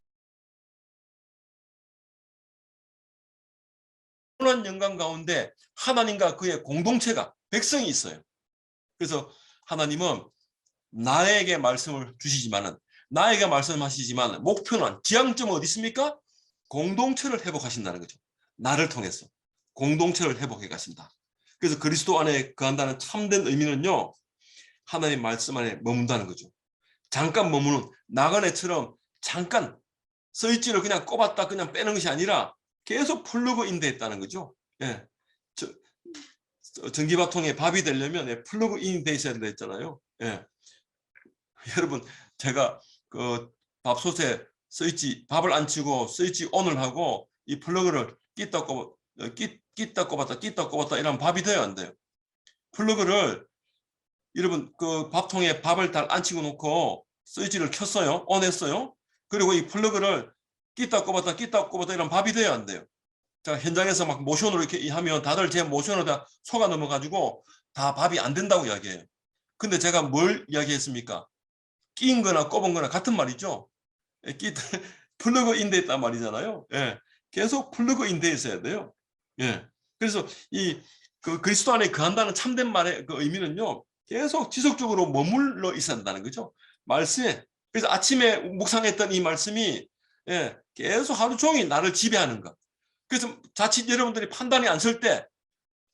영원한 영광 가운데 하나님과 그의 공동체가 백성이 있어요. 그래서 하나님은 나에게 말씀을 주시지만은 나에게 말씀하시지만 목표는 지향점은 어디 있습니까? 공동체를 회복하신다는 거죠. 나를 통해서 공동체를 회복해 가신다. 그래서 그리스도 안에 거한다는 참된 의미는요. 하나님 말씀 안에 머문다는 거죠. 잠깐 머무는 나그네처럼 잠깐 스위치를 그냥 꼽았다 그냥 빼는 것이 아니라 계속 플러그 인되었다는 거죠. 예. 전기밥통에 밥이 되려면 플러그 인돼 있어야 된다 했잖아요. 예. 여러분 제가 그 밥솥에 스위치 밥을 안 치고 스위치 온을 하고 이 플러그를 끼다 꼽았다 이러면 밥이 돼요, 안 돼요? 플러그를 여러분 그 밥통에 밥을 잘 안 치고 놓고 스위치를 켰어요, 온 했어요. 그리고 이 플러그를 끼다 꼽았다 이러면 밥이 돼요, 안 돼요? 자, 현장에서 막 모션으로 이렇게 하면 다들 제 모션으로 다 속아 넘어가지고 다 밥이 안 된다고 이야기해요. 근데 제가 뭘 이야기했습니까? 끼인 거나 꼽은 거나 같은 말이죠. 플러그 인돼 있단 말이잖아요. 예. 계속 플러그 인돼 있어야 돼요. 예. 그래서 이 그 그리스도 안에 거한다는 참된 말의 그 의미는요. 계속 지속적으로 머물러 있어야 한다는 거죠. 말씀에. 그래서 아침에 묵상했던 이 말씀이 예, 계속 하루 종일 나를 지배하는 것. 그래서 자칫 여러분들이 판단이 안 설 때,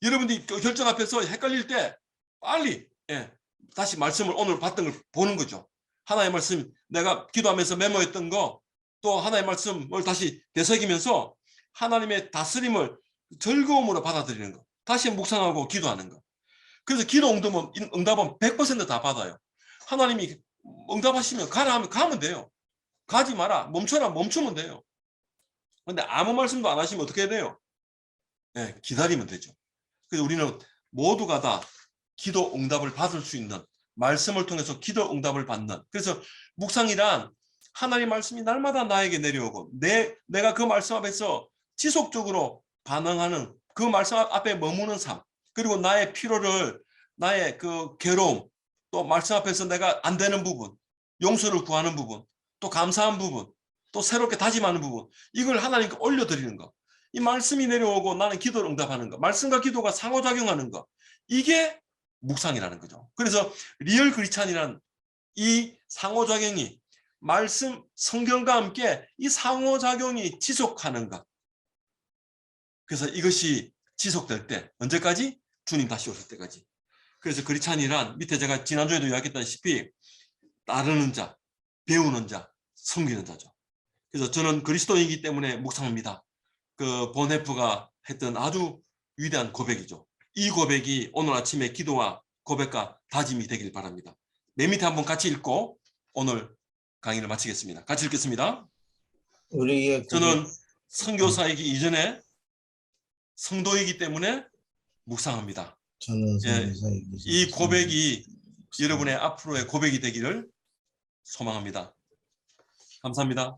여러분들이 결정 앞에서 헷갈릴 때 빨리 예, 다시 말씀을 오늘 봤던 걸 보는 거죠. 하나의 말씀 내가 기도하면서 메모했던 거 또 하나의 말씀을 다시 되새기면서 하나님의 다스림을 즐거움으로 받아들이는 거. 다시 묵상하고 기도하는 거. 그래서 기도 응답은 100%다 받아요. 하나님이 응답하시면 가라 하면 가면 돼요. 가지 마라. 멈춰라. 멈추면 돼요. 근데 아무 말씀도 안 하시면 어떻게 해야 돼요? 네, 기다리면 되죠. 그래서 우리는 모두가 다 기도 응답을 받을 수 있는 말씀을 통해서 기도 응답을 받는. 그래서 묵상이란 하나님 말씀이 날마다 나에게 내려오고 내가 그 말씀 앞에서 지속적으로 반응하는 그 말씀 앞에 머무는 삶. 그리고 나의 피로를 나의 그 괴로움 또 말씀 앞에서 내가 안 되는 부분 용서를 구하는 부분 또 감사한 부분 또 새롭게 다짐하는 부분 이걸 하나님께 올려드리는 거. 이 말씀이 내려오고 나는 기도를 응답하는 거. 말씀과 기도가 상호작용하는 거. 이게 묵상이라는 거죠. 그래서 리얼 크리스찬이란 이 상호작용이 말씀 성경과 함께 이 상호작용이 지속하는 것. 그래서 이것이 지속될 때 언제까지? 주님 다시 오실 때까지. 그래서 크리스찬이란 밑에 제가 지난주에도 이야기했다시피 따르는 자, 배우는 자, 섬기는 자죠. 그래서 저는 그리스도인이기 때문에 묵상합니다. 그 본헤프가 했던 아주 위대한 고백이죠. 이 고백이 오늘 아침에 기도와 고백과 다짐이 되길 바랍니다. 맨 밑에 한번 같이 읽고 오늘 강의를 마치겠습니다. 같이 읽겠습니다. 저는 선교사이기 이전에 성도이기 때문에 묵상합니다. 저는 이 고백이 여러분의 앞으로의 고백이 되기를 소망합니다. 감사합니다.